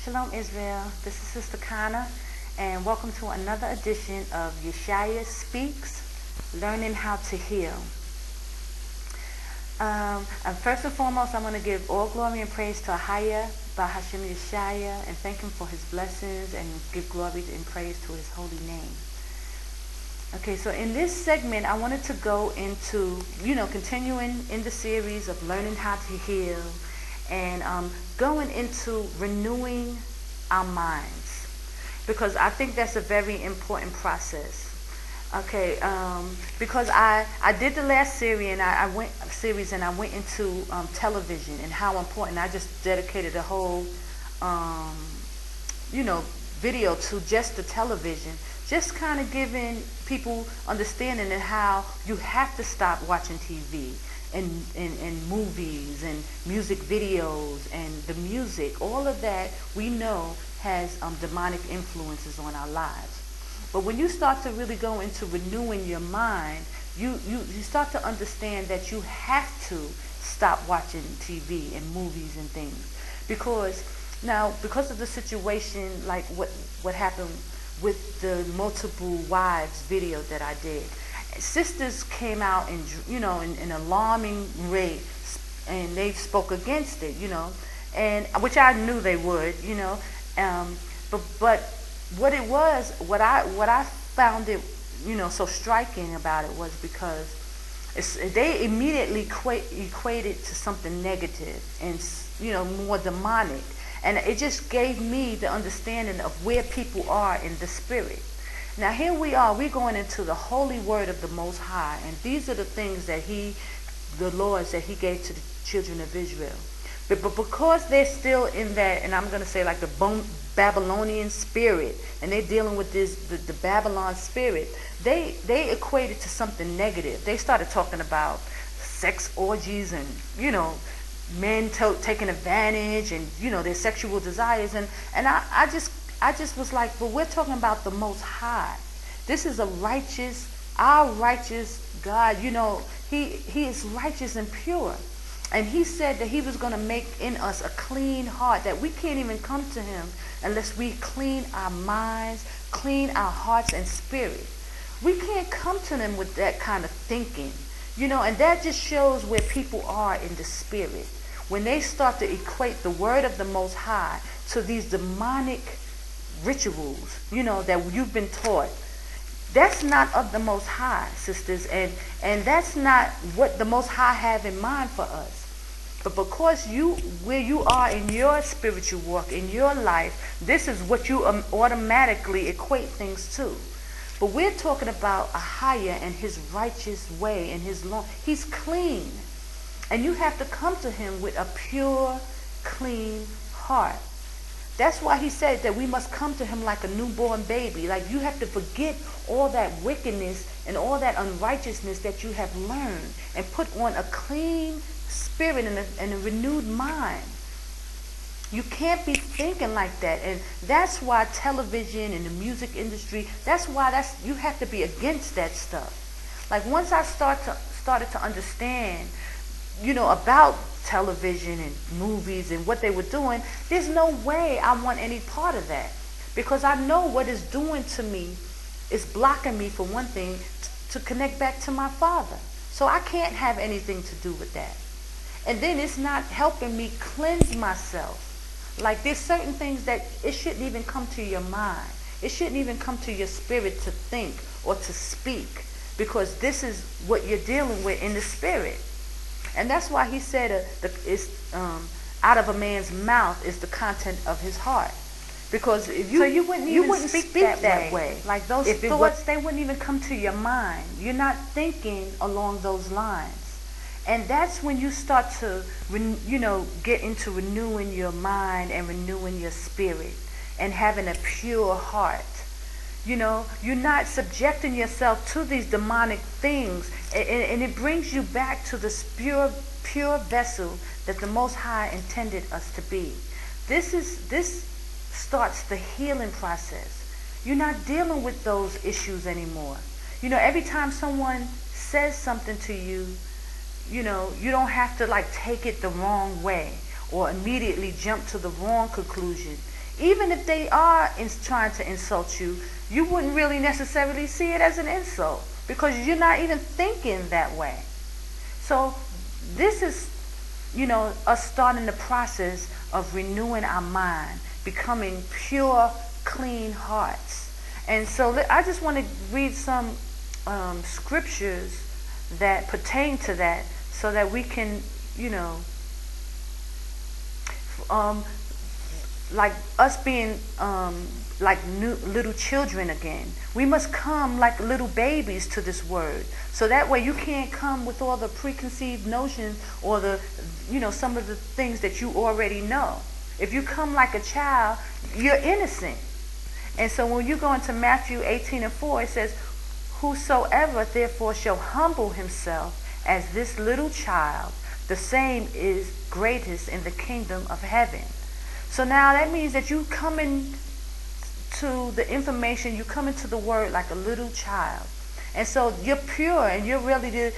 Shalom Israel, this is Sister Kana, and welcome to another edition of Yashayah Speaks, Learning How to Heal. And first and foremost, I'm going to give all glory and praise to Yashayah, Bahashem Yashayah, and thank him for his blessings and give glory and praise to his holy name. Okay, so in this segment, I wanted to go into, continuing in the series of learning how to heal and going into renewing our minds, because I think that's a very important process. Okay, because I did the last series and I went into television and how important. I just dedicated a whole video to just the television, just kind of giving people understanding and how you have to stop watching TV and movies and music videos and the music. All of that we know has demonic influences on our lives. But when you start to really go into renewing your mind, you start to understand that you have to stop watching TV and movies and things. Because of the situation, like what happened with the multiple wives video that I did, sisters came out in an alarming rate, and they spoke against it, and which I knew they would, but what it was, what I found it, so striking about it was because they immediately equated to something negative and more demonic, and it just gave me the understanding of where people are in the spirit. Now here we're going into the holy word of the Most High, and these are the things that the laws that he gave to the children of Israel. But because they're still in that, and I'm going to say like the Babylonian spirit, and they're dealing with the Babylon spirit, they equate it to something negative. They started talking about sex orgies and, men taking advantage and, their sexual desires. And I just was like, but we're talking about the Most High. This is our righteous God. He is righteous and pure. And he said that he was going to make in us a clean heart, that we can't even come to him unless we clean our minds, clean our hearts and spirit. We can't come to him with that kind of thinking, and that just shows where people are in the spirit. When they start to equate the word of the Most High to these demonic rituals, that you've been taught. That's not of the Most High, sisters, and that's not what the Most High have in mind for us. But because where you are in your spiritual walk, in your life, this is what you automatically equate things to. But we're talking about Yashayah and his righteous way and his law. He's clean. And you have to come to him with a pure, clean heart. That's why he said that we must come to him like a newborn baby. Like you have to forget all that wickedness and all that unrighteousness that you have learned and put on a clean spirit and a renewed mind. You can't be thinking like that. And that's why television and the music industry, you have to be against that stuff. Like once I started to understand, about television and movies and what they were doing, there's no way I want any part of that, because I know what it's doing to me is blocking me, for one thing, to connect back to my Father. So I can't have anything to do with that. And then it's not helping me cleanse myself. Like there's certain things that it shouldn't even come to your mind. It shouldn't even come to your spirit to think or to speak, because this is what you're dealing with in the spirit. And that's why he said out of a man's mouth is the content of his heart. Because if you wouldn't speak that way. Like those thoughts, they wouldn't even come to your mind. You're not thinking along those lines. And that's when you start to, get into renewing your mind and renewing your spirit and having a pure heart. You're not subjecting yourself to these demonic things, and it brings you back to this pure vessel that the Most High intended us to be. This starts the healing process. You're not dealing with those issues anymore. Every time someone says something to you, you don't have to take it the wrong way or immediately jump to the wrong conclusion. Even if they are trying to insult you, you wouldn't really necessarily see it as an insult because you're not even thinking that way. So this is, us starting the process of renewing our mind, becoming pure, clean hearts. And so I just want to read some scriptures that pertain to that so that we can, like us being like little children again. We must come like little babies to this word. So that way you can't come with all the preconceived notions or some of the things that you already know. If you come like a child, you're innocent. And so when you go into Matthew 18:4, it says, whosoever therefore shall humble himself as this little child, the same is greatest in the kingdom of heaven. So now that means that you come into the information, you come into the word like a little child. And so you're pure and you're ready to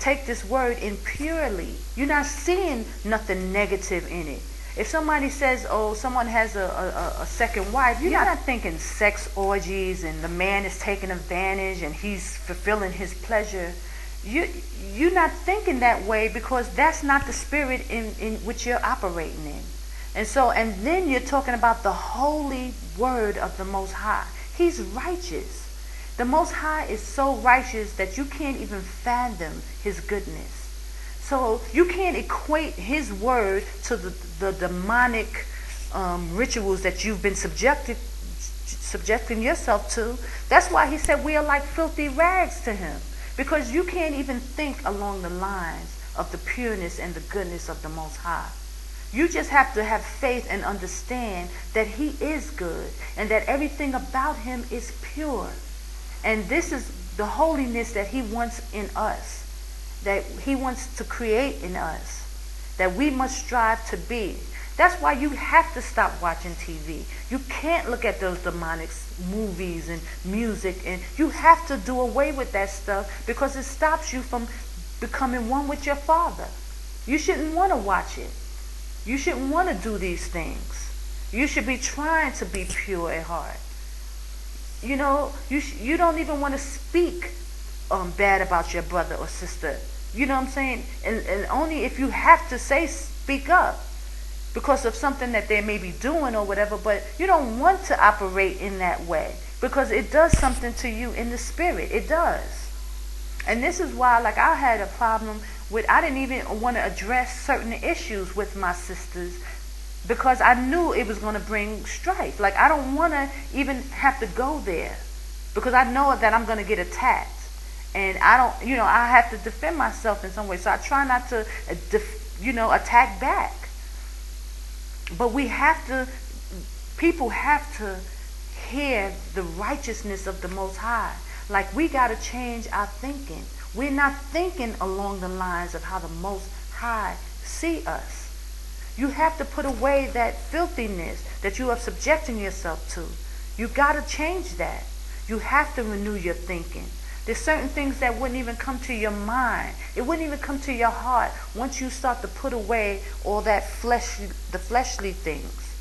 take this word in purely. You're not seeing nothing negative in it. If somebody says, oh, someone has a second wife, you're not thinking sex orgies and the man is taking advantage and he's fulfilling his pleasure. You're not thinking that way because that's not the spirit in which you're operating in. And then you're talking about the holy word of the Most High. He's righteous. The Most High is so righteous that you can't even fathom his goodness. So you can't equate his word to the demonic rituals that you've been subjecting yourself to. That's why he said we are like filthy rags to him. Because you can't even think along the lines of the pureness and the goodness of the Most High. You just have to have faith and understand that he is good and that everything about him is pure. And this is the holiness that he wants in us, that he wants to create in us, that we must strive to be. That's why you have to stop watching TV. You can't look at those demonic movies and music, and you have to do away with that stuff because it stops you from becoming one with your Father. You shouldn't want to watch it. You shouldn't want to do these things. You should be trying to be pure at heart. You don't even want to speak bad about your brother or sister. You know what I'm saying? And only if you have to speak up because of something that they may be doing or whatever, but you don't want to operate in that way because it does something to you in the spirit. It does. And this is why, like, I had a problem with, I didn't even want to address certain issues with my sisters because I knew it was going to bring strife. Like, I don't want to even have to go there because I know that I'm going to get attacked. And I don't, I have to defend myself in some way. So I try not to, attack back. But people have to hear the righteousness of the Most High. Like, we got to change our thinking. We're not thinking along the lines of how the Most High see us. You have to put away that filthiness that you are subjecting yourself to. You got to change that. You have to renew your thinking. There's certain things that wouldn't even come to your mind. It wouldn't even come to your heart once you start to put away all that the fleshly things.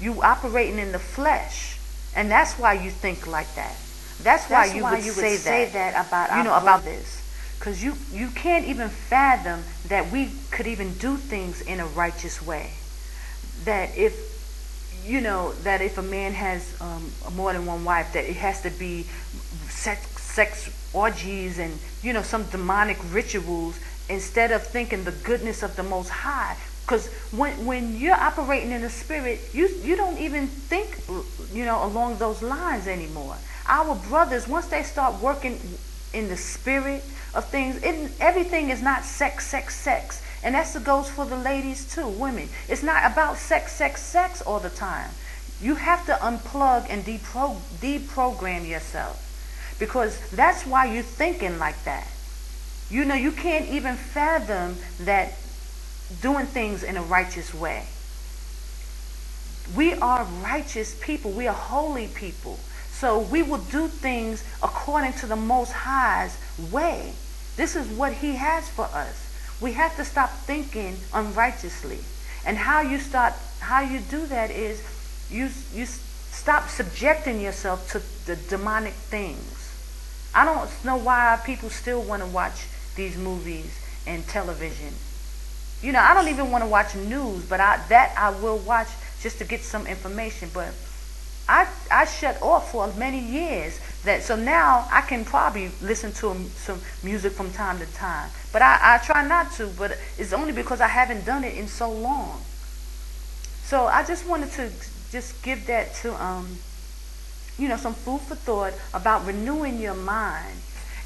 You operating in the flesh, and that's why you think like that. That's why you would say that about this. Because you can't even fathom that we could even do things in a righteous way. That if a man has more than one wife, that it has to be sex orgies and some demonic rituals instead of thinking the goodness of the Most High. Because when you're operating in the spirit, you don't even think along those lines anymore. Our brothers, once they start working in the spirit of things, everything is not sex. And that goes for the ladies too, women. It's not about sex all the time. You have to unplug and deprogram yourself. Because that's why you're thinking like that. You can't even fathom that doing things in a righteous way. We are righteous people. We are holy people. So we will do things according to the Most High's way. This is what he has for us. We have to stop thinking unrighteously. And how you do that is you stop subjecting yourself to the demonic things. I don't know why people still want to watch these movies and television. You know, I don't even want to watch news, but I will watch just to get some information. But I shut off for many years. So now I can probably listen to some music from time to time. But I try not to, but it's only because I haven't done it in so long. So I just wanted to just give that to, some food for thought about renewing your mind.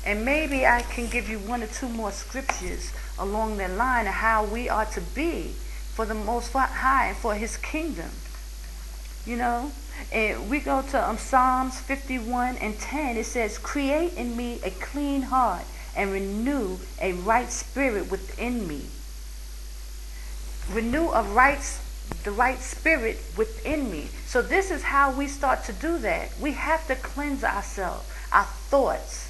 And maybe I can give you one or two more scriptures along that line of how we are to be for the Most High and for His kingdom. You know? And we go to Psalms 51:10. It says, "Create in me a clean heart and renew a right spirit within me." Renew the right spirit within me. So this is how we start to do that. We have to cleanse ourselves, our thoughts,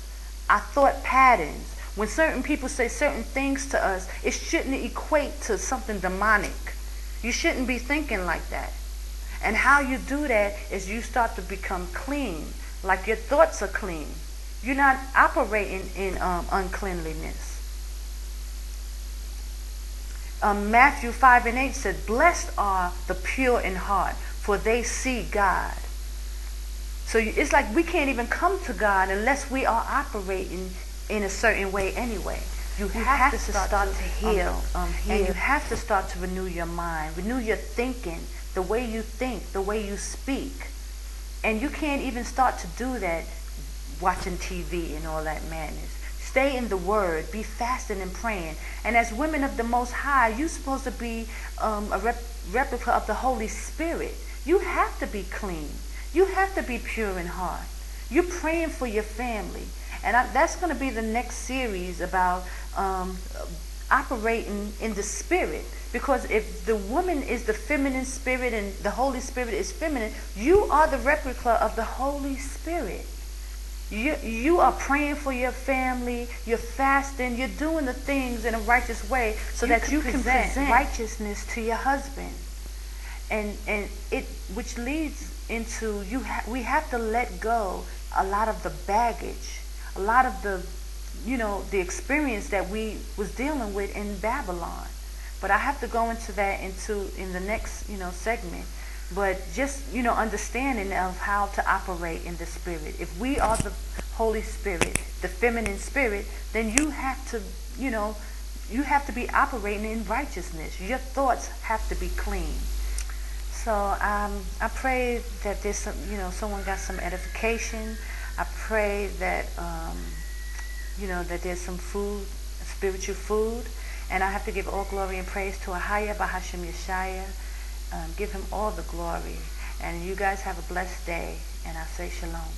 our thought patterns. When certain people say certain things to us, it shouldn't equate to something demonic. You shouldn't be thinking like that. And how you do that is you start to become clean, like your thoughts are clean. You're not operating in uncleanliness. Matthew 5:8 said, "Blessed are the pure in heart, for they see God." So it's like we can't even come to God unless we are operating in a certain way anyway. You have to start to heal. And you have to start to renew your mind, renew your thinking, the way you think, the way you speak. And you can't even start to do that watching TV and all that madness. Stay in the Word. Be fasting and praying. And as women of the Most High, you're supposed to be a replica of the Holy Spirit. You have to be clean. You have to be pure in heart. You're praying for your family. And that's going to be the next series about operating in the Spirit. Because if the woman is the feminine spirit and the Holy Spirit is feminine, you are the replica of the Holy Spirit. You are praying for your family, you're fasting, you're doing the things in a righteous way so that you can present righteousness to your husband. And it, which leads into, we have to let go a lot of the baggage, a lot of the experience that we was dealing with in Babylon. But I have to go into that in the next, segment. But just, understanding of how to operate in the Spirit. If we are the Holy Spirit, the feminine spirit, then you have to be operating in righteousness. Your thoughts have to be clean. So I pray that there's some, someone got some edification. I pray that, that there's some food, spiritual food. And I have to give all glory and praise to Ahaya Bahashim Yashayah. Give him all the glory. And you guys have a blessed day. And I say shalom.